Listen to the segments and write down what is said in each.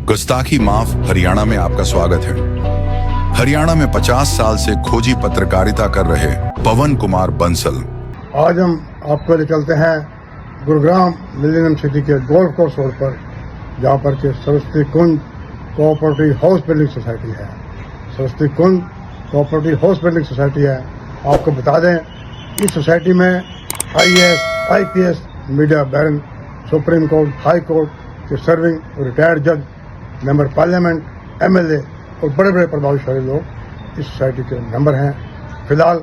गुस्ताखी माफ हरियाणा में आपका स्वागत है। हरियाणा में 50 साल से खोजी पत्रकारिता कर रहे पवन कुमार बंसल आज हम आपको ले चलते हैं गुरुग्राम मिलेनियम सिटी के गोल्फ कोर्स रोड पर, जहाँ पर के सरस्वती कुंज कोऑपरेटिव हाउस बिल्डिंग सोसाइटी है। सरस्वती कुंज कोऑपरेटिव हाउस बिल्डिंग सोसाइटी है। आपको बता दें, इस सोसाइटी में IAS, IPS, मीडिया बैरन, सुप्रीम कोर्ट, हाई कोर्ट के सर्विंग और रिटायर्ड जज, मेंबर पार्लियामेंट, MLA और बड़े बड़े प्रभावशाली लोग इस सोसाइटी के मेंबर हैं। फिलहाल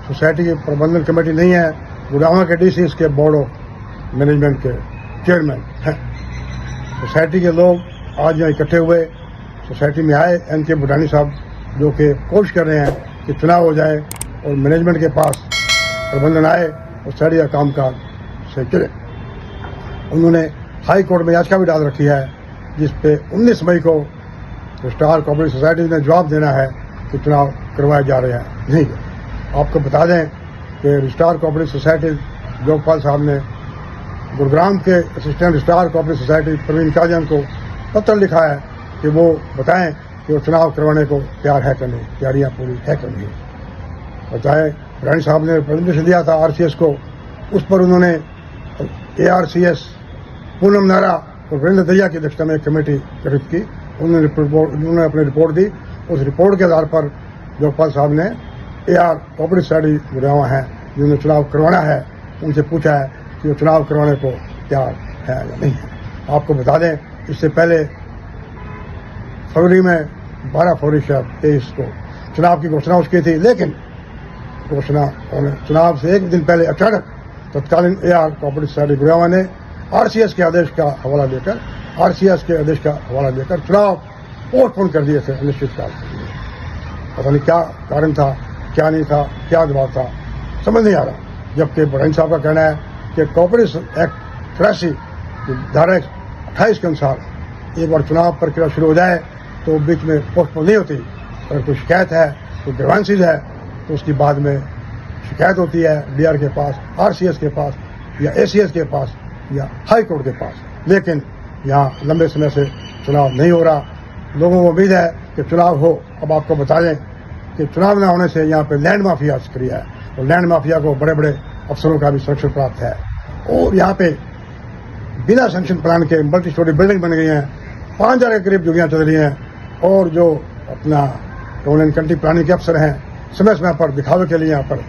सोसाइटी की प्रबंधन कमेटी नहीं है। गुड़गांव के DC इसके बोर्ड ऑफ मैनेजमेंट के चेयरमैन हैं। सोसाइटी के लोग आज यहाँ इकट्ठे हुए, सोसाइटी में आए। NK भूटानी साहब जो कि कोशिश कर रहे हैं कि चुनाव हो जाए और मैनेजमेंट के पास प्रबंधन आए और सोसाइटी का कामकाज से चले। उन्होंने हाई कोर्ट में याचिका भी डाल रखी है, जिस पे 19 मई को स्टार कोऑपरेटिव सोसाइटी ने जवाब देना है कि चुनाव करवाए जा रहे हैं नहीं। आपको बता दें कि स्टार कोऑपरेटिव सोसाइटी जोगपाल साहब ने गुरुग्राम के assistant star cooperative society Praveen Kajan को पत्र लिखा है कि वो बताएं कि वो चुनाव करवाने को तैयार है कि नहीं, तैयारियां पूरी है कि नहीं। बताएं, रानी साहब ने प्रेजेंटेशन दिया था RCS को, उस पर उन्होंने ARCS पूनम नारा और वीरेंद्र दहिया की अध्यक्षता में एक कमेटी गठित की। उन्होंने अपनी रिपोर्ट दी। उस रिपोर्ट के आधार पर जोगपाल साहब ने AR कोऑपरेटिव सोसाइटी गुड़गांव है जिन्होंने चुनाव करवाना है, उनसे पूछा है कि वो चुनाव करवाने को तैयार है या नहीं है। आपको बता दें, इससे पहले फरवरी में 12 फरवरी शायद 23 को चुनाव की घोषणा उसकी थी, लेकिन घोषणा चुनाव से एक दिन पहले अचानक तत्कालीन AR कोऑपरेटिव सोसाइटी गुड़गांव ने RCS के आदेश का हवाला देकर चुनाव पोस्टपोन कर दिए थे अनिश्चितकाल के लिए। पता नहीं क्या कारण था, क्या नहीं था, क्या दबाव था, समझ नहीं आ रहा। जबकि भूटानी साहब का कहना है कि कोऑपरेटिव एक्ट 83 की धारा 28 के अनुसार एक बार चुनाव प्रक्रिया शुरू हो जाए तो बीच में पोस्टपोन नहीं होती। अगर कोई शिकायत है, कोई ग्रीवेंसेस है, तो उसकी बाद में शिकायत होती है DR के पास, RCS के पास या ACS के पास या हाई कोर्ट के पास। लेकिन यहाँ लंबे समय से चुनाव नहीं हो रहा। लोगों को उम्मीद है कि चुनाव हो। अब आपको बता दें कि चुनाव न होने से यहाँ पे लैंड माफिया सक्रिय है और लैंड माफिया को बड़े बड़े अफसरों का भी संरक्षण प्राप्त है। और यहाँ पे बिना सैंक्शन प्लान के मल्टी स्टोरी बिल्डिंग बन गई हैं, 5000 के करीब जुगियाँ चल रही हैं। और जो अपना टाउन एंड कंट्री प्लानिंग के अफसर हैं, समय समय पर दिखावे के लिए यहाँ पर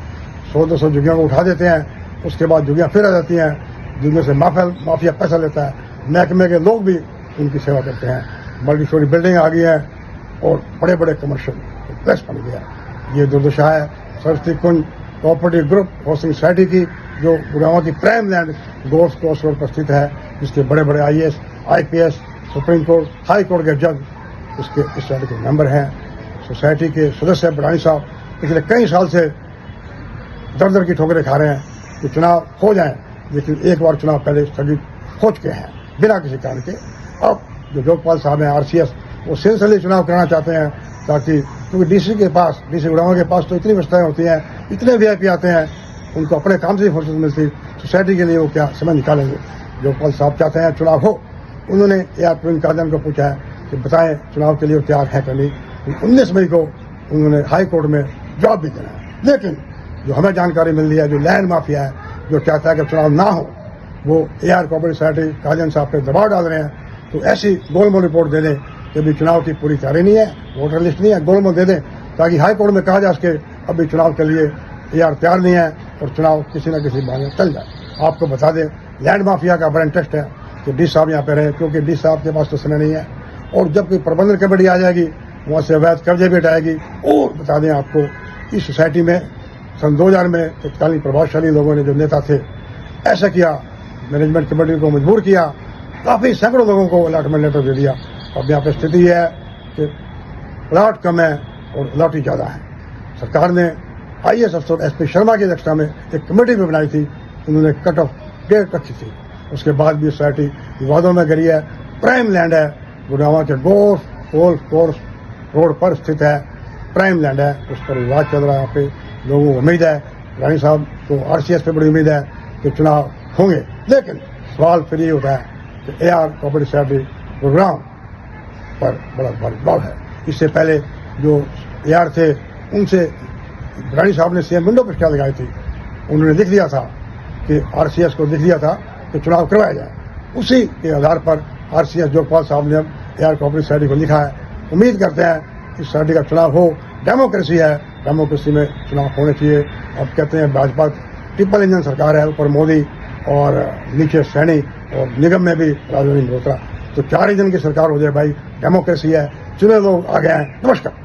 100-200 जुगियाँ को उठा देते हैं। उसके बाद जुगियाँ फिर आ जाती हैं, जिनमें से माफिया पैसा लेता है। महकमे के लोग भी उनकी सेवा करते हैं। मल्टी स्टोरी बिल्डिंग आ गई है और बड़े बड़े कमर्शियल प्लेस बन गया। ये दुर्दशा है सरस्वती कुंज कोऑपरेटिव ग्रुप हाउसिंग सोसाइटी की, जो गुड़गांव की prime land golf course road पर स्थित है, जिसके बड़े बड़े IAS, IPS, supreme court, high court के जज इसके इस सोसाइटी के मेंबर हैं। सोसाइटी के सदस्य भूटानी साहब पिछले कई साल से दर दर की ठोकरें खा रहे हैं कि चुनाव हो जाए, लेकिन एक बार चुनाव पहले स्थगित हो चुके हैं बिना किसी कारण के। अब जो जोगपाल साहब हैं RCS, वो सिलसिले चुनाव कराना चाहते हैं, ताकि क्योंकि DC गुड़गांव के पास तो इतनी व्यवस्थाएं होती हैं, इतने VIP आते हैं, उनको अपने काम से ही फुर्सत मिलती, सोसाइटी के लिए वो क्या समय निकालेंगे। जोगपाल साहब चाहते हैं चुनाव हो। उन्होंने AR प्रवीण काजन को पूछा है कि बताएं चुनाव के लिए वो तैयार है कि नहीं। 19 मई को उन्होंने हाई कोर्ट में जवाब भी देना है। लेकिन जो हमें जानकारी मिल रही है, जो लैंड माफिया है जो चाहता है कि चुनाव ना हो, वो AR कोऑपरेटिव सोसाइटी काजन साहब पे दबाव डाल रहे हैं। तो ऐसी गोलमोल रिपोर्ट दे दें कि अभी चुनाव की पूरी तैयारी नहीं है, वोटर लिस्ट नहीं है, गोलमोल दे दें, ताकि हाई कोर्ट में कहा जा सके अभी चुनाव के लिए AR तैयार नहीं है और चुनाव किसी न किसी बहाने चल जाए। आपको बता दें, लैंड माफिया का बड़ा इंटरेस्ट है कि D साहब यहाँ पे रहे, क्योंकि D साहब के पास तो समय नहीं है। और जब कोई प्रबंधन कमेटी आ जाएगी, वहाँ से अवैध कर्जे भी हटाएगी। और बता दें आपको, इस सोसाइटी में सन 2000 में तत्कालीन प्रभावशाली लोगों ने, जो नेता थे, ऐसा किया, मैनेजमेंट कमेटी को मजबूर किया, काफी सैकड़ों लोगों को अलॉटमेंट लेटर दे दिया। अब यहाँ पे स्थिति है कि प्लाट कम है और अलॉटी ज्यादा है। सरकार ने IAS अफसर SP शर्मा की अध्यक्षता में एक कमेटी भी बनाई थी। उन्होंने कट ऑफ डेट रखी थी। उसके बाद भी सोसाइटी विवादों में गिरी है। प्राइम लैंड है, गुड़गांव के गोल्फ कोर्स रोड पर स्थित है, प्राइम लैंड है। उस पर विवाद चल रहा है। यहाँ पे लोगों को उम्मीद है, रानी साहब को RCS पे बड़ी उम्मीद है कि चुनाव होंगे। लेकिन सवाल फिर ये होता है कि AR कोऑपरेटिव सोसाइटी गुरुग्राम पर बड़ा भारी दबाव है। इससे पहले जो AR थे उनसे रानी साहब ने सीएम विंडो पर शिकायत लगाई थी, उन्होंने लिख दिया था कि RCS को लिख दिया था कि चुनाव करवाया जाए। उसी के आधार पर RCS जोगपाल साहब ने अब AR कोऑपरेटिव सोसाइटी को लिखा है। उम्मीद करते हैं कि सोसाइटी का चुनाव हो, डेमोक्रेसी है, डेमोक्रेसी में चुनाव होने चाहिए। अब कहते हैं भाजपा ट्रिपल इंजन सरकार है, ऊपर मोदी और नीचे सैनी और निगम में भी राजनीति मल्होत्रा, तो 4 इंजन की सरकार हो जाए भाई, डेमोक्रेसी है, चुने लोग आ गए हैं। नमस्कार।